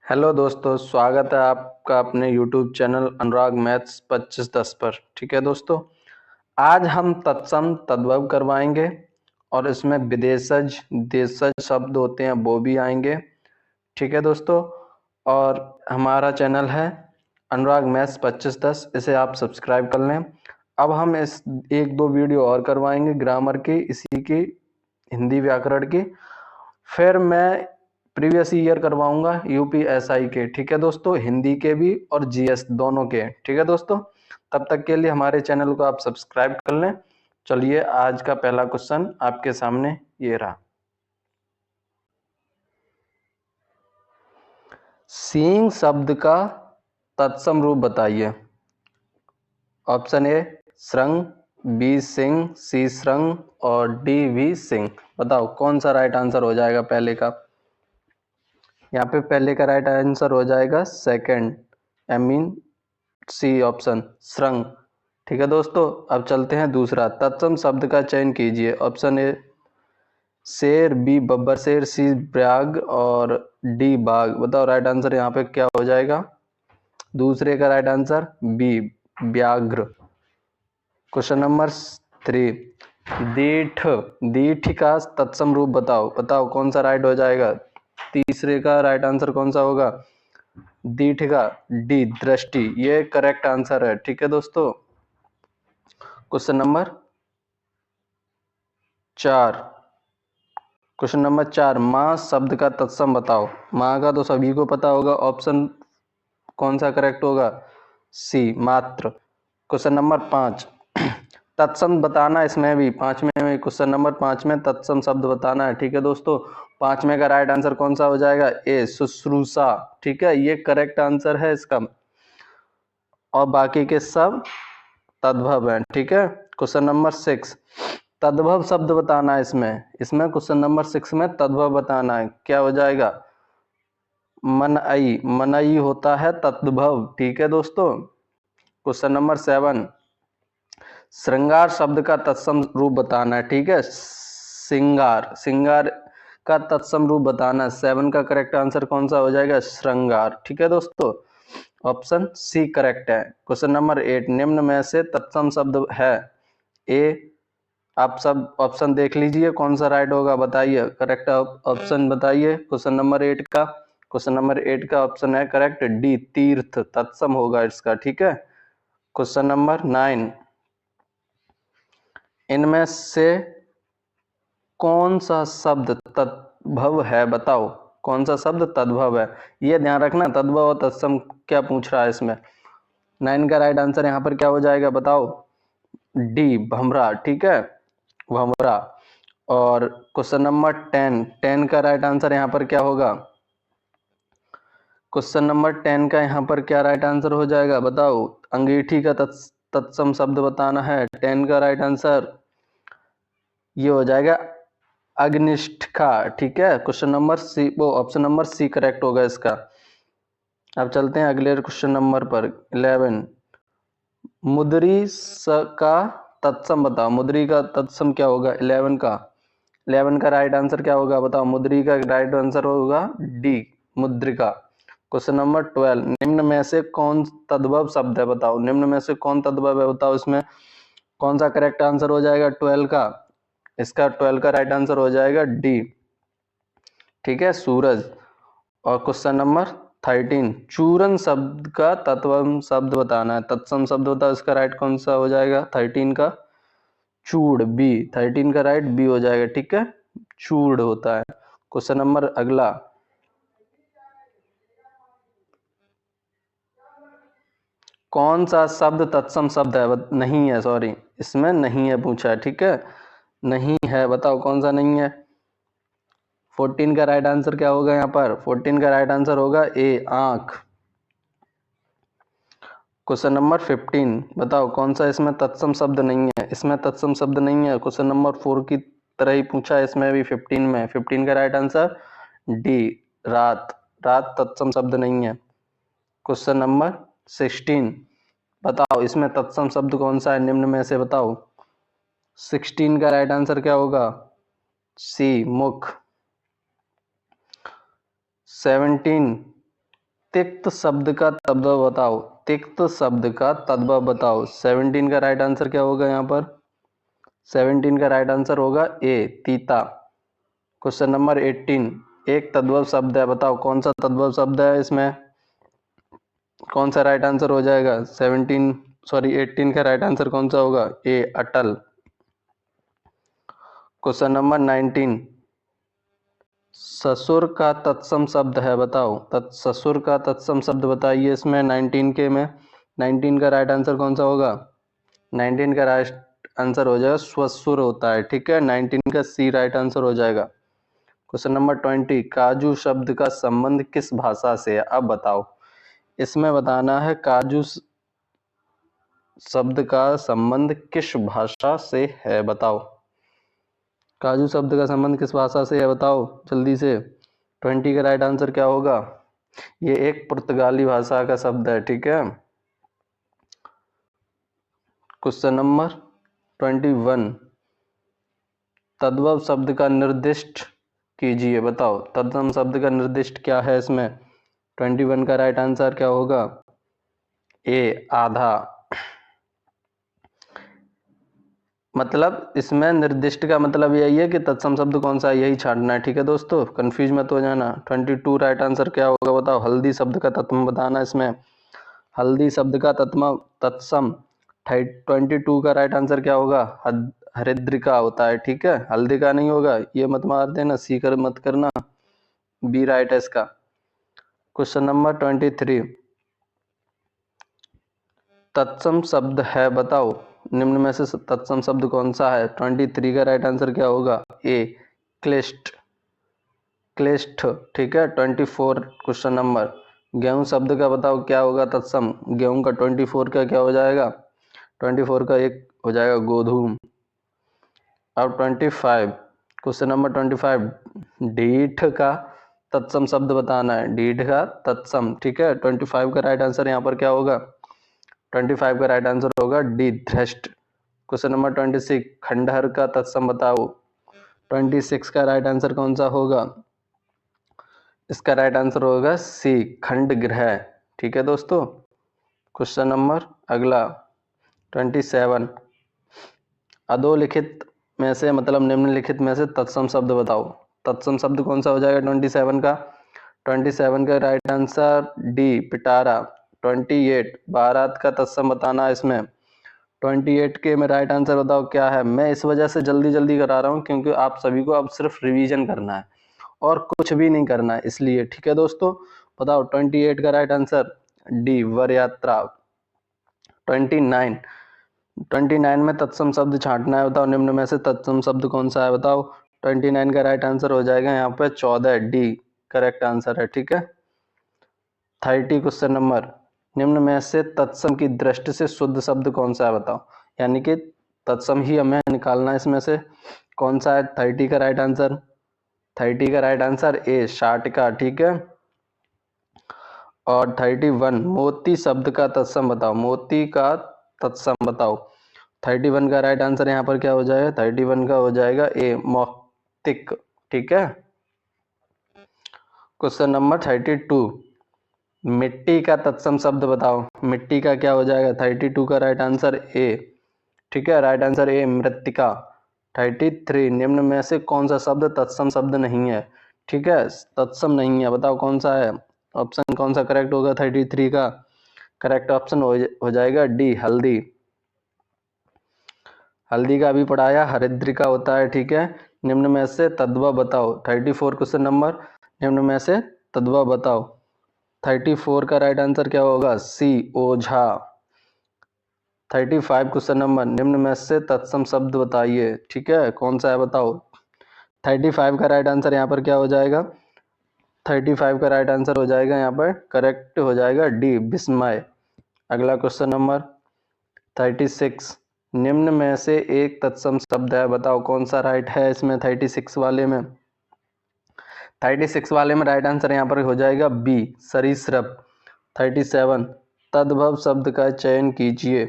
Hello दोस्तों, स्वागत है आपका अपने YouTube चैनल अनुराग मैथ्स 2510 पर। ठीक है दोस्तों, आज हम तत्सम तद्भव करवाएंगे और इसमें विदेशज देशज शब्द होते हैं वो भी आएंगे। ठीक है दोस्तों, और हमारा चैनल है अनुराग मैथ्स 2510, इसे आप सब्सक्राइब कर लें। अब हम इस एक दो वीडियो और करवाएंगे ग्रामर की, इसी की हिंदी व्याकरण की। फिर मैं प्रीवियस ईयर करवाऊंगा यूपीएसआई के। ठीक है दोस्तों, हिंदी के भी और जीएस दोनों के। ठीक है दोस्तों, तब तक के लिए हमारे चैनल को आप सब्सक्राइब कर लें। चलिए, आज का पहला क्वेश्चन आपके सामने ये रहा। सींग शब्द का तत्सम रूप बताइए। ऑप्शन ए श्रृंग, बी सिंह, सी श्रृंग और डी भी सिंह। बताओ कौन सा राइट आंसर हो जाएगा पहले का। यहाँ पे पहले का राइट आंसर हो जाएगा second, I mean C option श्रृंग। ठीक है दोस्तों, अब चलते हैं दूसरा। तत्सम शब्द का चयन कीजिए। ऑप्शन ए शेर, बी बब्बर शेर, सी व्याघ्र और डी बाघ। बताओ राइट आंसर यहाँ पे क्या हो जाएगा। दूसरे का राइट आंसर बी व्याघ्र। क्वेश्चन नंबर 3, दीठ दीठ का तत्सम रूप बताओ। बताओ कौन सा राइट हो जाएगा। तीसरे का राइट आंसर कौन सा होगा। दीठ का डी दृष्टि, ये करेक्ट आंसर है। ठीक है दोस्तों, क्वेश्चन नंबर 4। क्वेश्चन नंबर 4, माँ शब्द का तत्सम बताओ। माँ का तो सभी को पता होगा, ऑप्शन कौन सा करेक्ट होगा, सी मात्र। क्वेश्चन नंबर 5, तत्सम बताना। इसमें भी पांचवें में, क्वेश्चन नंबर 5 में तत्सम शब्द बताना है। ठीक है दोस्तों, पांचवें का राइट आंसर कौन सा हो जाएगा, ए शुश्रूषा। ठीक है, ये करेक्ट आंसर है इसका, और बाकी के सब तद्भव है। ठीक है, क्वेश्चन नंबर 6, तद्भव शब्द बताना है। इसमें क्वेश्चन नंबर 6 में तद्भव बताना है। क्या हो जाएगा, मनई। मनई होता है तद्भव। ठीक है दोस्तों, क्वेश्चन नंबर 7, श्रृंगार शब्द का तत्सम रूप बताना है। ठीक है, सिंगार। सिंगार का तत्सम रूप बताना है। 7 का करेक्ट आंसर कौन सा हो जाएगा, श्रृंगार। ठीक है दोस्तों, ऑप्शन सी करेक्ट है। क्वेश्चन नंबर 8, निम्न में से तत्सम शब्द है। ए, आप सब ऑप्शन देख लीजिए कौन सा राइट होगा, बताइए करेक्ट ऑप्शन बताइए क्वेश्चन नंबर 8 का। क्वेश्चन नंबर 8 का ऑप्शन है करेक्ट, डी तीर्थ तत्सम होगा इसका। ठीक है, क्वेश्चन नंबर 9, इनमें से कौन सा शब्द तद्भव है। बताओ कौन सा शब्द तद्भव है। ये ध्यान रखना, तद्भव और तत्सम क्या पूछ रहा है इसमें। 9 का राइट आंसर यहाँ पर क्या हो जाएगा, बताओ, डी भमरा। ठीक है, भमरा। और क्वेश्चन नंबर 10 का राइट आंसर यहाँ पर क्या होगा। क्वेश्चन नंबर 10 का यहाँ पर क्या राइट आंसर हो जाएगा, बताओ। अंगीठी का तत्सम शब्द बताना है। 10 का राइट आंसर ये हो जाएगा अग्निष्ठा। ठीक है, क्वेश्चन नंबर सी, वो ऑप्शन नंबर सी करेक्ट होगा इसका। अब चलते हैं अगले क्वेश्चन नंबर पर 11, मुद्री का तत्सम बताओ। मुद्री का तत्सम क्या होगा 11 का राइट आंसर क्या होगा, बताओ। मुद्री का राइट आंसर होगा डी मुद्रिका। क्वेश्चन नंबर 12, निम्न में से कौन तद्भव शब्द है। बताओ निम्न में से कौन तद्भव है, बताओ इसमें कौन सा करेक्ट आंसर हो जाएगा 12 का। इसका 12 का राइट आंसर हो जाएगा डी। ठीक है, सूरज। और क्वेश्चन नंबर 13, चूरन शब्द का तत्वम शब्द बताना है। तत्सम शब्द होता है, इसका राइट कौन सा हो जाएगा 13 का, चूड़, बी। 13 का राइट बी हो जाएगा। ठीक है, चूड़ होता है। क्वेश्चन नंबर अगला, कौन सा शब्द तत्सम शब्द है। नहीं है, सॉरी, इसमें नहीं है पूछा है। ठीक है, नहीं है, बताओ कौन सा नहीं है। 14 का राइट आंसर क्या होगा यहाँ पर, 14 का राइट आंसर होगा ए आंख। क्वेश्चन नंबर 15, बताओ कौन सा इसमें तत्सम शब्द नहीं है। इसमें तत्सम शब्द नहीं है, क्वेश्चन नंबर 4 की तरह ही पूछा है इसमें भी। 15 में 15 का राइट आंसर डी रात। रात तत्सम शब्द नहीं है। क्वेश्चन नंबर 16, बताओ इसमें तत्सम शब्द कौन सा है निम्न में से, बताओ। 16 का राइट आंसर क्या होगा, सी मुख। 17, तिक्त शब्द का तद्भव बताओ। तिक्त शब्द का तद्भव बताओ। 17 का राइट आंसर क्या होगा यहाँ पर? 17 का राइट आंसर होगा ए, तीता। क्वेश्चन नंबर 18, एक तद्भव शब्द है, बताओ कौन सा तद्भव शब्द है, इसमें कौन सा राइट आंसर हो जाएगा? 18 का राइट आंसर कौन सा होगा? ए, अटल। क्वेश्चन नंबर 19, ससुर का तत्सम शब्द है, बताओ। ससुर का तत्सम शब्द बताइए इसमें 19 के में। 19 का राइट आंसर कौन सा होगा? 19 का राइट आंसर हो जाएगा स्वसुर होता है, ठीक है। 19 का सी राइट आंसर हो जाएगा। क्वेश्चन नंबर 20, काजू शब्द का संबंध किस भाषा से है? अब बताओ, इसमें बताना है काजू शब्द का संबंध किस भाषा से है, बताओ। काजू शब्द का संबंध किस भाषा से है, बताओ जल्दी से। 20 का राइट आंसर क्या होगा? ये एक पुर्तगाली भाषा का शब्द है, ठीक है। क्वेश्चन नंबर 21, तद्भव शब्द का निर्दिष्ट कीजिए, बताओ। तद्भव शब्द का निर्दिष्ट क्या है इसमें? 21 का राइट आंसर क्या होगा? ए, आधा। मतलब इसमें निर्दिष्ट का मतलब यही है कि तत्सम शब्द कौन सा है, यही छांटना है, ठीक है दोस्तों, कंफ्यूज मत हो जाना। 22 राइट आंसर क्या होगा, बताओ। हल्दी शब्द का तत्सम बताना इसमें। हल्दी शब्द का तत्सम 22 का राइट आंसर क्या होगा? हरिद्रिका होता है, ठीक है। हल्दी का नहीं होगा, ये मत मार देना, सी कर मत करना, बी राइट है इसका। क्वेश्चन नंबर 23, तत्सम शब्द है, बताओ। निम्न में से तत्सम शब्द कौन सा है? 23 का राइट आंसर क्या होगा? ए, क्लिष्ट। क्लिष्ट, ठीक है। 24 क्वेश्चन नंबर, गेहूं शब्द का बताओ क्या होगा तत्सम। गेहूं का 24 का क्या हो जाएगा? 24 का एक हो जाएगा गोधूम। अब 25 क्वेश्चन नंबर 25, ढीठ का तत्सम शब्द बताना है। ढीठ का तत्सम, ठीक है। 25 का राइट आंसर यहाँ पर क्या होगा? 25 का राइट आंसर होगा डी, धृष्ट। क्वेश्चन नंबर 26, खंडहर का तत्सम बताओ। 26 का राइट आंसर कौन सा होगा? इसका राइट आंसर होगा सी, खंड गृह, ठीक है दोस्तों। क्वेश्चन नंबर अगला 27, अधोलिखित में से मतलब निम्नलिखित में से तत्सम शब्द बताओ। तत्सम शब्द कौन सा हो जाएगा 27 का? 27 का राइट आंसर डी, पिटारा। 28, बारात का तत्सम बताना है इसमें। 28 के में राइट आंसर बताओ क्या है। मैं इस वजह से जल्दी जल्दी करा रहा हूँ क्योंकि आप सभी को अब सिर्फ रिवीजन करना है और कुछ भी नहीं करना है, इसलिए, ठीक है दोस्तों। बताओ 28 का राइट आंसर डी, वर यात्रा। 29 में तत्सम शब्द छांटना है, बताओ निम्न में से तत्सम शब्द कौन सा है, बताओ। 29 का राइट आंसर हो जाएगा यहाँ पे 14, डी करेक्ट आंसर है, ठीक है। 30 क्वेश्चन नंबर, निम्न में से तत्सम की दृष्टि से शुद्ध शब्द कौन सा है, बताओ। यानी कि तत्सम ही हमें निकालना है, इसमें से कौन सा है। 30 का राइट आंसर, 30 का राइट आंसर ए, शाटिका, ठीक है। और 31, मोती शब्द का तत्सम बताओ। मोती का तत्सम बताओ। 31 का राइट आंसर यहाँ पर क्या हो जाएगा? 31 का हो जाएगा ए, मौक्तिक, ठीक है। क्वेश्चन नंबर 32, मिट्टी का तत्सम शब्द बताओ। मिट्टी का क्या हो जाएगा? 32 का राइट आंसर ए, ठीक है। राइट आंसर ए, मृत्तिका। 33, निम्न में से कौन सा शब्द तत्सम शब्द नहीं है, ठीक है। तत्सम नहीं है, बताओ कौन सा है। ऑप्शन कौन सा करेक्ट होगा 33 का? करेक्ट ऑप्शन हो जाएगा डी, हल्दी। हल्दी का भी पढ़ाया, हरिद्रिका होता है, ठीक है। निम्न में से तद्भव बताओ। 34 क्वेश्चन नंबर, निम्न में से तद्भव बताओ। 34 का राइट आंसर क्या होगा? सी, ओझा। 35 क्वेश्चन नंबर, निम्न में से तत्सम शब्द बताइए, ठीक है, कौन सा है, बताओ। 35 का राइट आंसर यहाँ पर क्या हो जाएगा? 35 का राइट आंसर हो जाएगा यहाँ पर करेक्ट हो जाएगा डी, विस्मय। अगला क्वेश्चन नंबर 36, निम्न में से एक तत्सम शब्द है, बताओ कौन सा राइट है इसमें। 36 वाले में, 36 वाले में राइट आंसर यहाँ पर हो जाएगा बी, सरीसृप। 37, तद्भव शब्द का चयन कीजिए।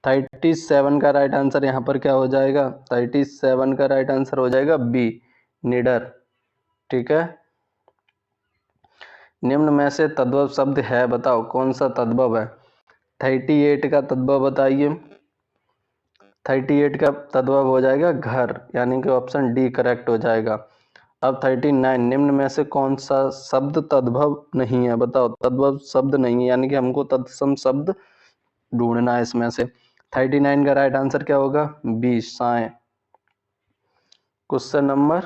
37 का राइट आंसर यहाँ पर क्या हो जाएगा? 37 का राइट आंसर हो जाएगा बी, निडर, ठीक है। निम्न में से तद्भव शब्द है, बताओ कौन सा तद्भव है। 38 का तद्भव बताइए। 38 का तद्भव हो जाएगा घर, यानी कि ऑप्शन डी करेक्ट हो जाएगा। अब 39, निम्न में से कौन सा शब्द तद्भव नहीं है, बताओ। तद्भव शब्द नहीं है, यानी कि हमको तत्सम शब्द ढूंढना है इसमें से। 39 का राइट आंसर क्या होगा, बी साए। क्वेश्चन नंबर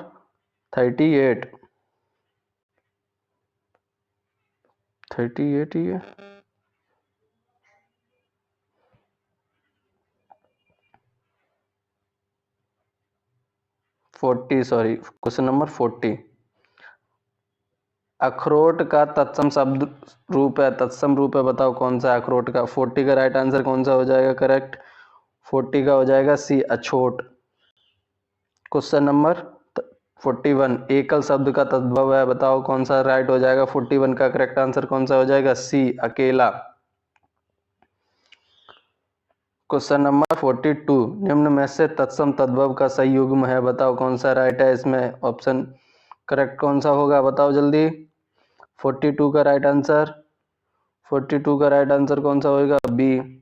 38 ये 40, सॉरी, क्वेश्चन नंबर 40। अखरोट का तत्सम शब्द रूप है, तत्सम रूप है, बताओ कौन सा है अखरोट का। 40 का राइट आंसर कौन सा हो जाएगा करेक्ट, 40 का हो जाएगा सी अछोट। क्वेश्चन नंबर 41, एकल शब्द का तद्भव है, बताओ कौन सा राइट हो जाएगा। 41 का करेक्ट आंसर कौन सा हो जाएगा, सी अकेला। क्वेश्चन नंबर 42, निम्न में से तत्सम तद्भव का सही युग्म है, बताओ कौन सा राइट है इसमें। ऑप्शन करेक्ट कौन सा होगा, बताओ जल्दी। 42 का राइट आंसर, 42 का राइट आंसर कौन सा होगा, बी।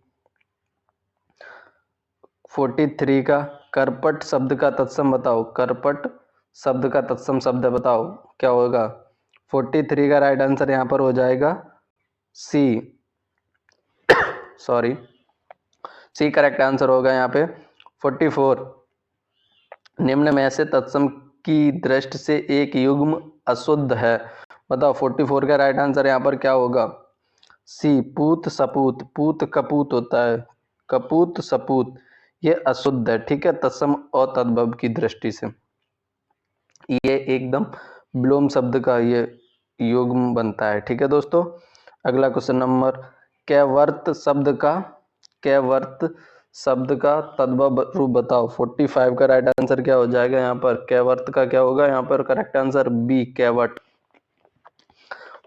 43 का करपट शब्द का तत्सम बताओ, करपट शब्द का तत्सम शब्द बताओ क्या होगा। 43 का राइट आंसर यहाँ पर हो जाएगा सी, सॉरी, सी करेक्ट आंसर होगा यहाँ पे। 44, निम्न में से तत्सम की दृष्टि से एक युग्म अशुद्ध है, बताओ। 44 का राइट आंसर यहाँ पर क्या होगा, सी पूत सपूत। पूत कपूत होता है, कपूत सपूत, ये अशुद्ध है, ठीक है, तत्सम और तद्भव की दृष्टि से। ये एकदम विलोम शब्द का ये युग्म बनता है, ठीक है दोस्तों। अगला क्वेश्चन नंबर, कैवर्त शब्द का तद्भव रूप बताओ। 45 का राइट आंसर क्या हो जाएगा यहाँ पर, कैवर्त का क्या होगा यहाँ पर करेक्ट आंसर, बी कैवट।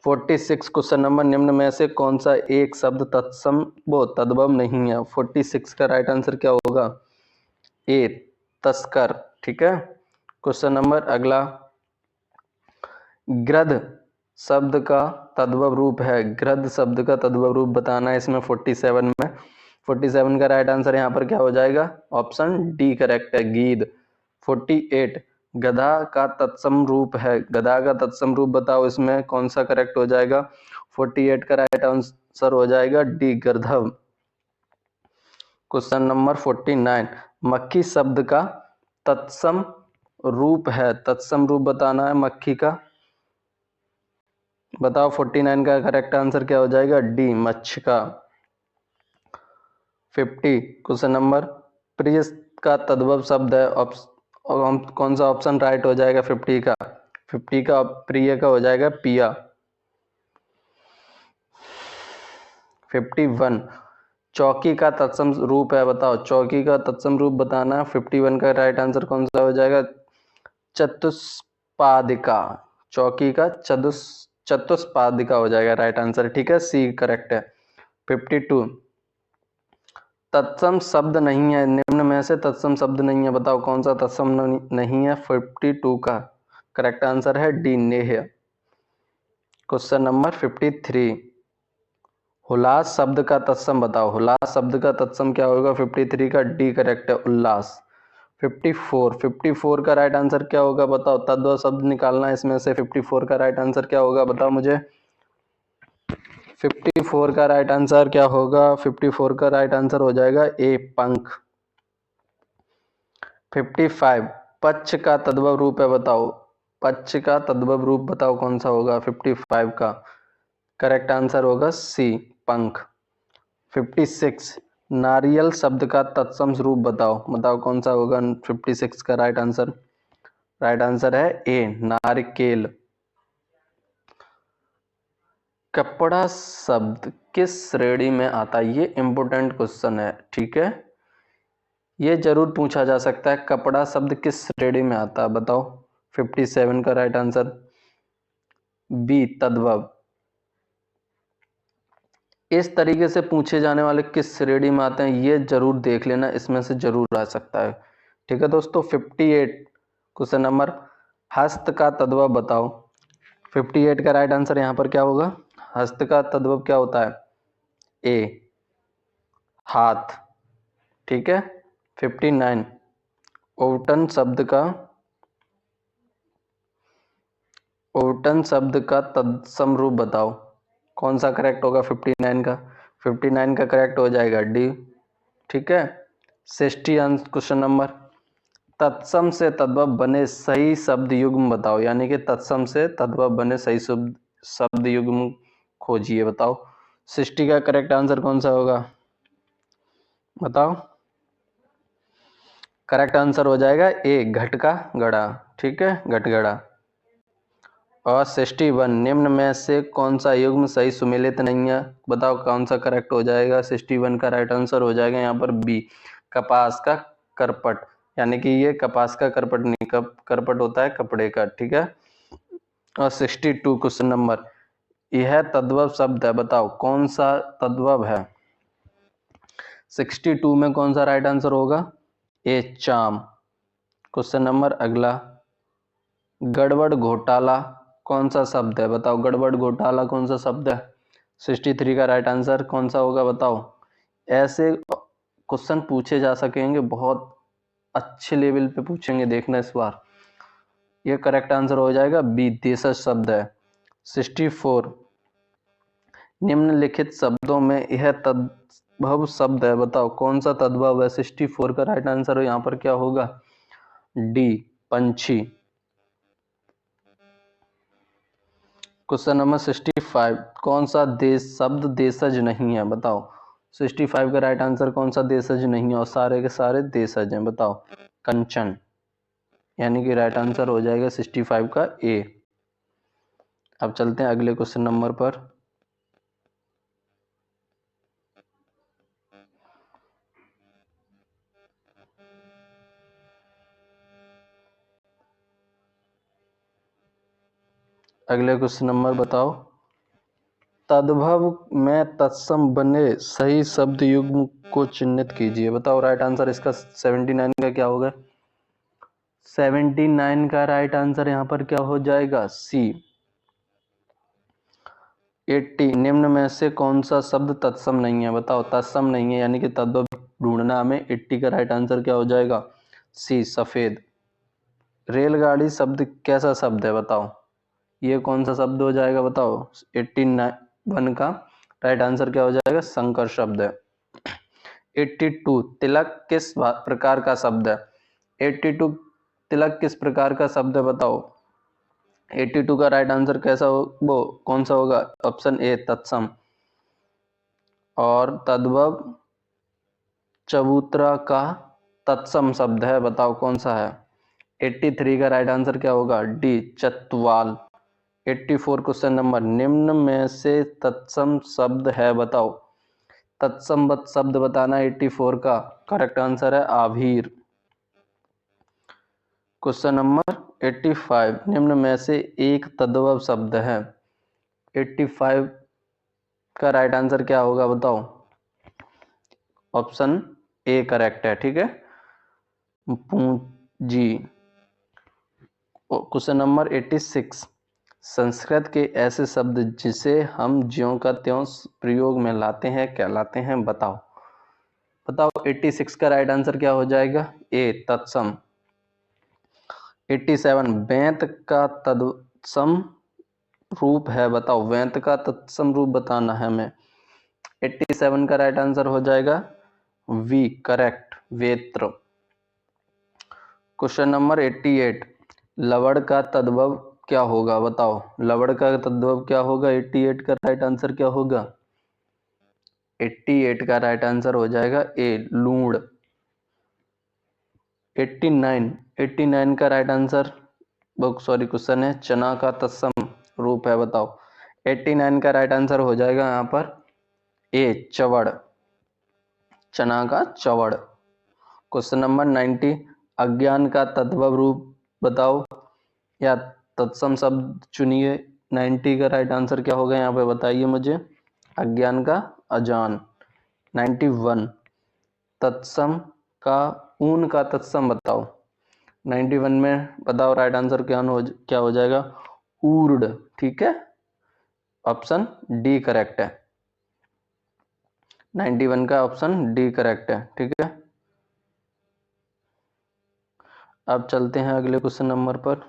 46 क्वेश्चन नंबर, निम्न में से कौन सा एक शब्द तत्सम वो तद्भव नहीं है। 46 का राइट आंसर क्या होगा, ए तस्कर, ठीक है। क्वेश्चन नंबर अगला, गृध शब्द का तद्भव रूप है, गृध शब्द का तद्भव रूप बताना है इसमें 47 में। 47 का राइट आंसर यहाँ पर क्या हो जाएगा, ऑप्शन डी करेक्ट है, गीद। 48, गधा का तत्सम रूप है, गधा का तत्सम रूप बताओ इसमें कौन सा करेक्ट हो जाएगा। 48 का राइट आंसर हो जाएगा डी गर्धव। क्वेश्चन नंबर 49, मक्खी शब्द का तत्सम रूप है, तत्सम रूप बताना है मक्खी का, बताओ। 49 का करेक्ट आंसर क्या हो जाएगा, डी मच्छका। 50 क्वेश्चन नंबर, प्रिय का तद्भव शब्द है, कौन सा ऑप्शन राइट हो जाएगा 50 का। 50 का प्रिय का हो जाएगा पिया। 51, चौकी का तत्सम रूप है, बताओ चौकी का तत्सम रूप बताना। 51 का राइट आंसर कौन सा हो जाएगा, चतुष्पादिका। चौकी का चतुष्पादिका हो जाएगा राइट आंसर, ठीक है, सी करेक्ट है। 52, तत्सम शब्द नहीं है, निम्न में से तत्सम शब्द नहीं है, बताओ कौन सा तत्सम नहीं है। 52 का करेक्ट आंसर है डी नेह। क्वेश्चन नंबर 53, हुलास शब्द का तत्सम बताओ, हुलास शब्द का तत्सम क्या होगा। 53 का डी करेक्ट है, उल्लास। 54 का राइट आंसर क्या होगा, बताओ। तद्भव शब्द निकालना है इसमें से। 54 का राइट आंसर क्या होगा, बताओ मुझे। 54 का राइट आंसर क्या होगा, 54 का राइट आंसर हो जाएगा ए पंख। 55, पक्ष का तद्भव रूप है, बताओ। पक्ष का तद्भव रूप बताओ कौन सा होगा। 55 का करेक्ट आंसर होगा सी पंख। 56, नारियल शब्द का तत्सम रूप बताओ कौन सा होगा। 56 का राइट आंसर है ए नारिकेल। कपड़ा शब्द किस श्रेणी में आता है, ये इंपॉर्टेंट क्वेश्चन है, ठीक है, ये जरूर पूछा जा सकता है। कपड़ा शब्द किस श्रेणी में आता है, बताओ। 57 का राइट आंसर बी तद्भव। इस तरीके से पूछे जाने वाले किस श्रेणी में आते हैं ये जरूर देख लेना, इसमें से जरूर आ सकता है, ठीक है दोस्तों। 58 क्वेश्चन नंबर, हस्त का तद्भव बताओ। 58 का राइट आंसर यहाँ पर क्या होगा? हस्त का तद्भव क्या होता है? ए, हाथ। ठीक है। 59 ओवटन शब्द का तत्सम रूप बताओ। कौन सा करेक्ट होगा 59 का? 59 का करेक्ट हो जाएगा डी। ठीक है। 60 क्वेश्चन नंबर, तत्सम से तद्भव बने सही शब्द युग्म बताओ, यानी कि तत्सम से तद्भव बने सही शब्द युग्म खोजिए, बताओ। 60 का करेक्ट आंसर कौन सा होगा? बताओ। करेक्ट आंसर हो जाएगा ए, घट का गड़ा। ठीक है, घटगड़ा। और 61 निम्न में से कौन सा युग्म सही सुमेलित नहीं है, बताओ कौन सा करेक्ट हो जाएगा? 61 का राइट आंसर हो जाएगा यहाँ पर बी, कपास का करपट, यानी कि ये कपास का करपट नहीं, करपट होता है कपड़े का। ठीक है। और 62 क्वेश्चन नंबर, यह तद्भव शब्द है, बताओ कौन सा तद्भव है? 62 में कौन सा राइट आंसर होगा? ए, चाम। क्वेश्चन नंबर अगला, गड़बड़ घोटाला कौन सा शब्द है, बताओ गड़बड़ घोटाला कौन सा शब्द है? 63 का राइट आंसर कौन सा होगा, बताओ। ऐसे क्वेश्चन पूछे जा सकेंगे, बहुत अच्छे लेवल पे पूछेंगे, देखना इस बार। ये करेक्ट आंसर हो जाएगा बी, देशज शब्द है। 64 निम्नलिखित शब्दों में यह तद्भव शब्द है, बताओ कौन सा तद्भव है? 64 का राइट आंसर यहाँ पर क्या होगा? डी, पंछी। क्वेश्चन नंबर 65 कौन सा शब्द देशज नहीं है, बताओ। 65 का राइट आंसर कौन सा देशज नहीं है? और सारे के सारे देशज हैं, बताओ। कंचन, यानी कि राइट आंसर हो जाएगा 65 का ए। अब चलते हैं अगले क्वेश्चन नंबर पर। अगले क्वेश्चन नंबर बताओ, तद्भव में तत्सम बने सही शब्द युग्म को चिन्हित कीजिए, बताओ। राइट आंसर इसका 79 का क्या होगा? 79 का राइट आंसर यहाँ पर क्या हो जाएगा? सी। 80 निम्न में से कौन सा शब्द तत्सम नहीं है, बताओ। तत्सम नहीं है यानी कि तद्भव ढूंढना हमें। 80 का राइट आंसर क्या हो जाएगा? सी, सफेद। रेलगाड़ी शब्द कैसा शब्द है, बताओ। ये कौन सा शब्द हो जाएगा, बताओ। 81 का राइट आंसर क्या हो जाएगा? संकर शब्द है। 82 तिलक किस प्रकार का शब्द है? 82 तिलक किस प्रकार का शब्द है, बताओ। 82 का राइट आंसर कैसा हो, वो कौन सा होगा? ऑप्शन ए, तत्सम। और तद्भव चबूतरा का तत्सम शब्द है, बताओ कौन सा है? 83 का राइट आंसर क्या होगा? डी, चतवाल। 84 क्वेश्चन नंबर, निम्न में से तत्सम शब्द है, बताओ। तत्सम शब्द बताना 84 का करेक्ट आंसर है आभीर। क्वेश्चन नंबर 85 निम्न में से एक तद्भव शब्द है। 85 का राइट आंसर क्या होगा, बताओ। ऑप्शन ए करेक्ट है। ठीक है, पूंजी। क्वेश्चन नंबर 86 संस्कृत के ऐसे शब्द जिसे हम ज्यों का त्यों प्रयोग में लाते हैं कहलाते हैं, बताओ। बताओ 86 का राइट आंसर क्या हो जाएगा? ए, तत्सम। 87 बेंत का तत्सम रूप है, बताओ। वेंत का तत्सम रूप बताना है हमें। 87 का राइट आंसर हो जाएगा वी, करेक्ट, वेत्र। क्वेश्चन नंबर 88 लवड़ का तद्भव क्या होगा, बताओ। लवड़ का तद्भव क्या होगा? 88 का राइट आंसर क्या होगा? 88 का राइट आंसर हो जाएगा ए, लूण। 89 का राइट आंसर, सॉरी, क्वेश्चन है चना का तत्सम रूप है, बताओ। 89 का राइट आंसर हो जाएगा यहाँ पर ए, चवड़। चना का चवड़। क्वेश्चन नंबर 90 अज्ञान का तद्भव रूप बताओ या तत्सम शब्द चुनिए। 90 का राइट आंसर क्या होगा यहाँ पे, बताइए मुझे। अज्ञान का अजान। 91 तत्सम का ऊन का तत्सम बताओ। 91 में बताओ राइट आंसर क्या हो जाएगा? ऊर्ड, ठीक है, ऑप्शन डी करेक्ट है। 91 का ऑप्शन डी करेक्ट है, ठीक है। अब चलते हैं अगले क्वेश्चन नंबर पर।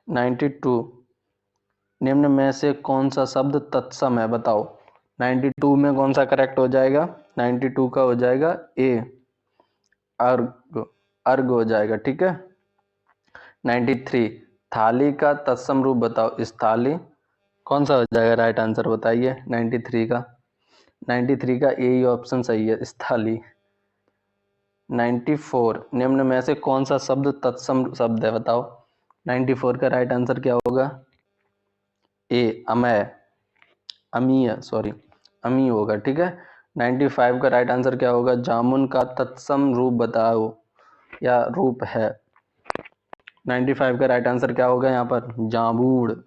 92, निम्न में से कौन सा शब्द तत्सम है, बताओ। 92 में कौन सा करेक्ट हो जाएगा? 92 का हो जाएगा ए, अर्ग, अर्ग हो जाएगा, ठीक है। 93, थाली का तत्सम रूप बताओ, इस थाली, कौन सा हो जाएगा राइट आंसर बताइए 93 का? 93 का ए ही ऑप्शन सही है, इस थाली। 94, निम्न में से कौन सा शब्द तत्सम शब्द है, बताओ। 94 का राइट आंसर क्या होगा? ए, अमय, अमीय, सॉरी, अमी होगा, ठीक है। 95 का राइट आंसर क्या होगा? जामुन का तत्सम रूप बताओ या रूप है। 95 का राइट आंसर क्या होगा यहाँ पर? जामुन।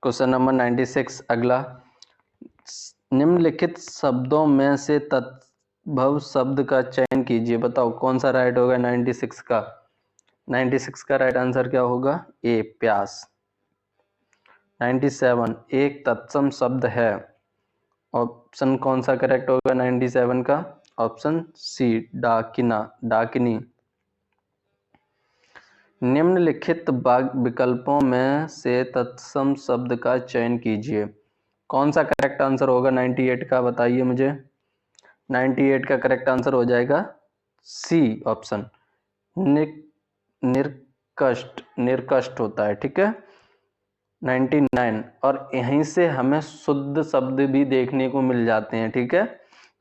क्वेश्चन नंबर 96 अगला, निम्नलिखित शब्दों में से तद्भव शब्द का चयन कीजिए, बताओ कौन सा राइट होगा 96 का? 96 का राइट आंसर क्या होगा? ए, प्यास। 97, एक तत्सम शब्द है, ऑप्शन कौन सा करेक्ट होगा 97 का? ऑप्शन सी, डाकिना, डाकिनी। निम्नलिखित विकल्पों में से तत्सम शब्द का चयन कीजिए, कौन सा करेक्ट आंसर होगा 98 का, बताइए मुझे। 98 का करेक्ट आंसर हो जाएगा सी ऑप्शन, निर्कष्ट, निर्कष्ट होता है, ठीक है। 99, और यहीं से हमें शुद्ध शब्द भी देखने को मिल जाते हैं, ठीक है।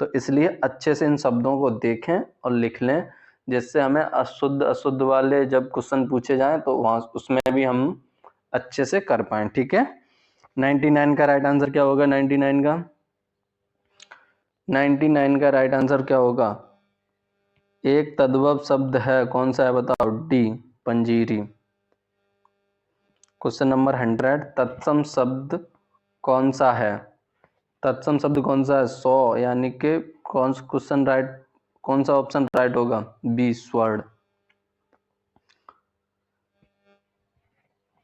तो इसलिए अच्छे से इन शब्दों को देखें और लिख लें, जिससे हमें अशुद्ध अशुद्ध वाले जब क्वेश्चन पूछे जाएं तो वहां उसमें भी हम अच्छे से कर पाएं, ठीक है। 99 का राइट आंसर क्या होगा? 99 का 99 का राइट आंसर क्या होगा? एक तद्भव शब्द है, कौन सा है बताओ? डी, पंजीरी। क्वेश्चन नंबर 100, तत्सम शब्द कौन सा है? तत्सम शब्द कौन सा है? 100, यानी कि कौन सा क्वेश्चन राइट, कौन सा ऑप्शन राइट होगा? बी, स्वर्ण।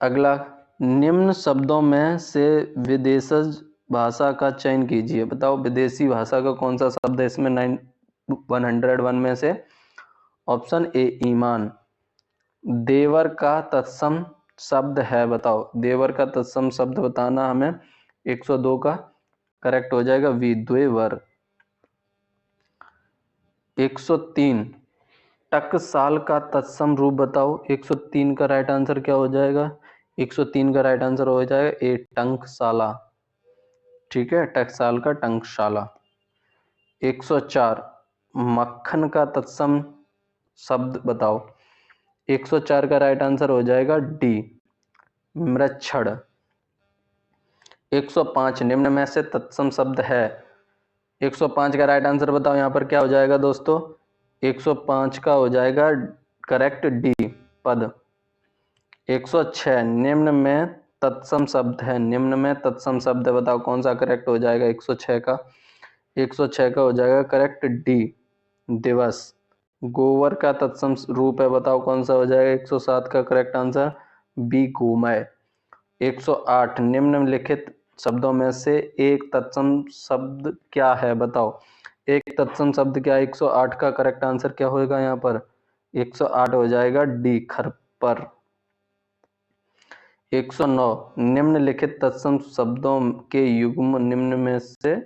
अगला, निम्न शब्दों में से विदेशज भाषा का चयन कीजिए, बताओ विदेशी भाषा का कौन सा शब्द है इसमें 101 में से? ऑप्शन ए, ईमान। देवर का तत्सम शब्द है, बताओ देवर का तत्सम शब्द बताना हमें। 102 का करेक्ट हो जाएगा वी, द्वेवर। 103, टकसाल का तत्सम रूप बताओ। 103 का राइट आंसर क्या हो जाएगा? 103 का राइट आंसर हो जाएगा ए, टंकशाला, ठीक है, टकसाल का टंकशाला। 104, मक्खन का तत्सम शब्द बताओ। 104 का राइट आंसर हो जाएगा डी, मृच्छड़। 105, निम्न में से तत्सम शब्द है। 105 का राइट आंसर बताओ यहाँ पर क्या हो जाएगा दोस्तों? 105 का हो जाएगा करेक्ट डी, पद। 106, निम्न में तत्सम शब्द है, निम्न में तत्सम शब्द है, बताओ कौन सा करेक्ट हो जाएगा 106 का? 106 का हो जाएगा करेक्ट डी, दिवस। गोवर का तत्सम रूप है, बताओ कौन सा हो जाएगा 107 का करेक्ट आंसर? बी, गोमय। 108, निम्नलिखित शब्दों में से एक तत्सम शब्द क्या है, बताओ एक तत्सम शब्द क्या है? 108 का करेक्ट आंसर क्या होगा यहाँ पर? 108 हो जाएगा डी, खरपर। 109, निम्नलिखित तत्सम शब्दों के युग्म निम्न में से,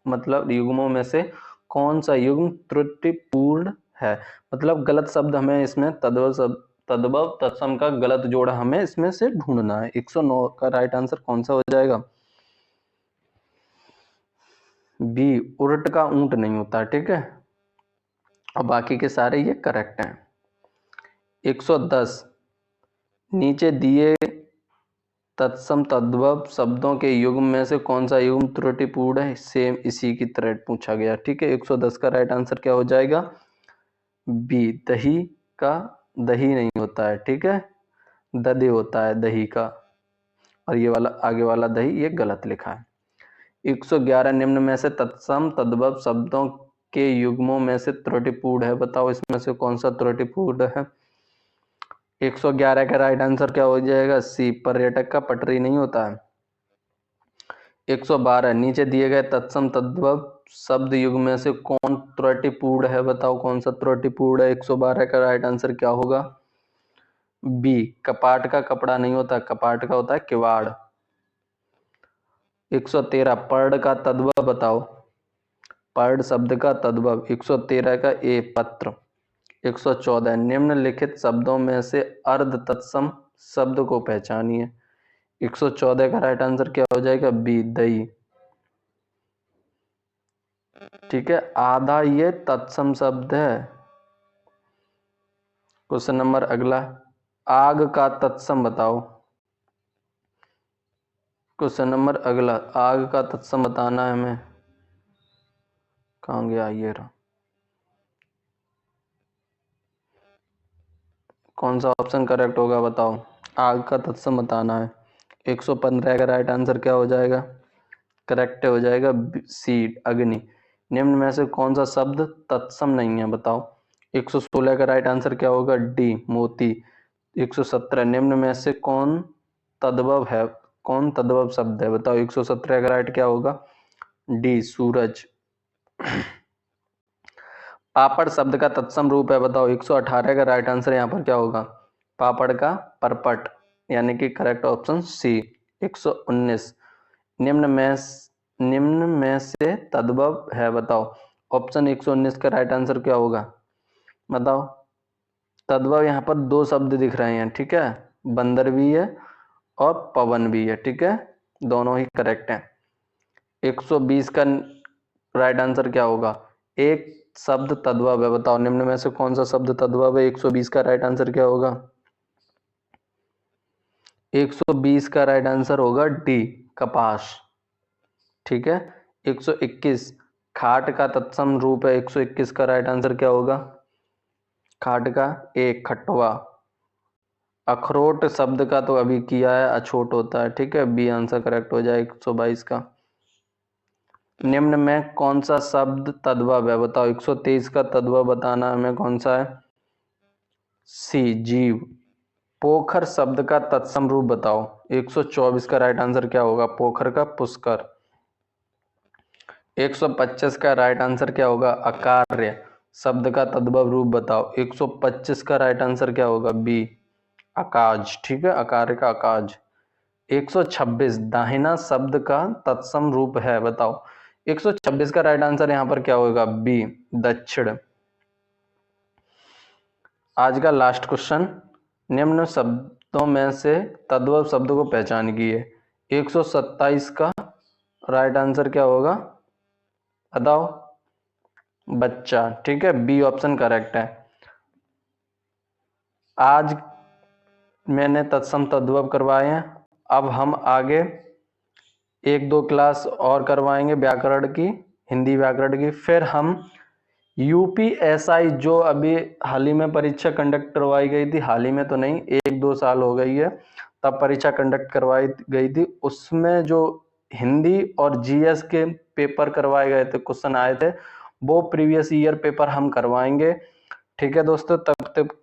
मतलब युग्मों में से कौन सा युग्म त्रुटिपूर्ण है, मतलब गलत शब्द हमें इसमें तद्भव तत्सम का गलत जोड़ा हमें इसमें से ढूंढना है। 109 का राइट आंसर कौन सा हो जाएगा? बी, उर्ट का ऊंट नहीं होता, ठीक है, और बाकी के सारे ये करेक्ट हैं। 110, नीचे दिए तत्सम तद्भव शब्दों के युग्म में से कौन सा युग्म त्रुटिपूर्ण है? सेम इसी की तरह पूछा गया, ठीक है। 110 का राइट आंसर क्या हो जाएगा? बी, दही का दही नहीं होता है, ठीक है, दधे होता है दही का, और ये वाला आगे वाला दही ये गलत लिखा है। 111, निम्न में से तत्सम तद्भव शब्दों के युग्मों में से त्रुटिपूर्ण है, बताओ इसमें से कौन सा त्रुटिपूर्ण है? 111 का राइट आंसर क्या हो जाएगा? सी, पर्यटक का पटरी नहीं होता है। 112, नीचे दिए गए तत्सम तद्भव शब्द युग में से कौन त्रुटिपूर्ण है? बताओ कौन सा त्रुटिपूर्ण है? 112 का राइट आंसर क्या होगा? बी, कपाट का कपड़ा नहीं होता, कपाट का होता है किवाड़। 113, पर्ण का तद्भव बताओ, पर्ण शब्द का तद्भव। 113 का ए, पत्र। 114, निम्नलिखित शब्दों में से अर्ध तत्सम शब्द को पहचानिए। 114 का राइट आंसर क्या हो जाएगा? बी, दही। ठीक है, आधा ये तत्सम शब्द है। क्वेश्चन नंबर अगला, आग का तत्सम बताओ। क्वेश्चन नंबर अगला, आग का तत्सम बताना है हमें। कहाँ गया ये रहा। कौन सा ऑप्शन करेक्ट होगा बताओ? आग का तत्सम बताना है। 115 का राइट आंसर क्या हो जाएगा? करेक्ट हो जाएगा सी, अग्नि। निम्न में से कौन सा शब्द तत्सम नहीं है? बताओ। 116 का राइट आंसर क्या होगा? डी, मोती। 117, निम्न में से कौन तद्भव है? कौन तद्भव शब्द है? बताओ। 117 का राइट क्या होगा? डी, सूरज। पापड़ शब्द का तत्सम रूप है बताओ। 118 का राइट आंसर यहाँ पर क्या होगा? पापड़ का परपट, यानी कि करेक्ट ऑप्शन सी। 119, निम्न में से तद्भव है बताओ। ऑप्शन 119 का राइट आंसर क्या होगा? बताओ। तद्भव यहाँ पर दो शब्द दिख रहे हैं, ठीक है, बंदर भी है और पवन भी है, ठीक है, दोनों ही करेक्ट हैं। 120 का राइट आंसर क्या होगा? एक शब्द तद्भव है बताओ। निम्न में से कौन सा शब्द तद्भव है? 120 का राइट आंसर क्या होगा? 120 का राइट आंसर होगा डी, कपास। ठीक है। 121, खाट का तत्सम रूप है। 121 का राइट आंसर क्या होगा? खाट का एक, खटवा। अखरोट शब्द का तो अभी किया है, अछोट होता है, ठीक है, बी आंसर करेक्ट हो जाए 122 का। निम्न में कौन सा शब्द तद्भव है बताओ। 123 का तद्भव बताना हमें, कौन सा है? सी, जीव। पोखर शब्द का तत्सम रूप बताओ। 124 का राइट आंसर क्या होगा? पोखर का पुष्कर। 125 का राइट आंसर क्या होगा? अकार्य शब्द का तद्भव रूप बताओ। 125 का राइट आंसर क्या होगा? बी, अकाज। ठीक है, अकार्य का अकाज। 126, दाहिना शब्द का तत्सम रूप है बताओ। 126 का राइट आंसर यहाँ पर क्या होगा? बी, दक्षिण। आज का लास्ट क्वेश्चन, निम्न शब्दों में से तद्भव शब्द को पहचानिए। 127 का राइट आंसर क्या होगा बताओ? बच्चा। ठीक है, बी ऑप्शन करेक्ट है। आज मैंने तत्सम तद्भव करवाए हैं। अब हम आगे एक दो क्लास और करवाएंगे व्याकरण की, हिंदी व्याकरण की। फिर हम यूपीएसआई जो अभी हाल ही में परीक्षा कंडक्ट करवाई गई थी, हाल ही में तो नहीं, एक दो साल हो गई है, तब परीक्षा कंडक्ट करवाई गई थी। उसमें जो हिंदी और जीएस के पेपर करवाए गए थे, क्वेश्चन आए थे, वो प्रीवियस ईयर पेपर हम करवाएंगे। ठीक है दोस्तों, तब तक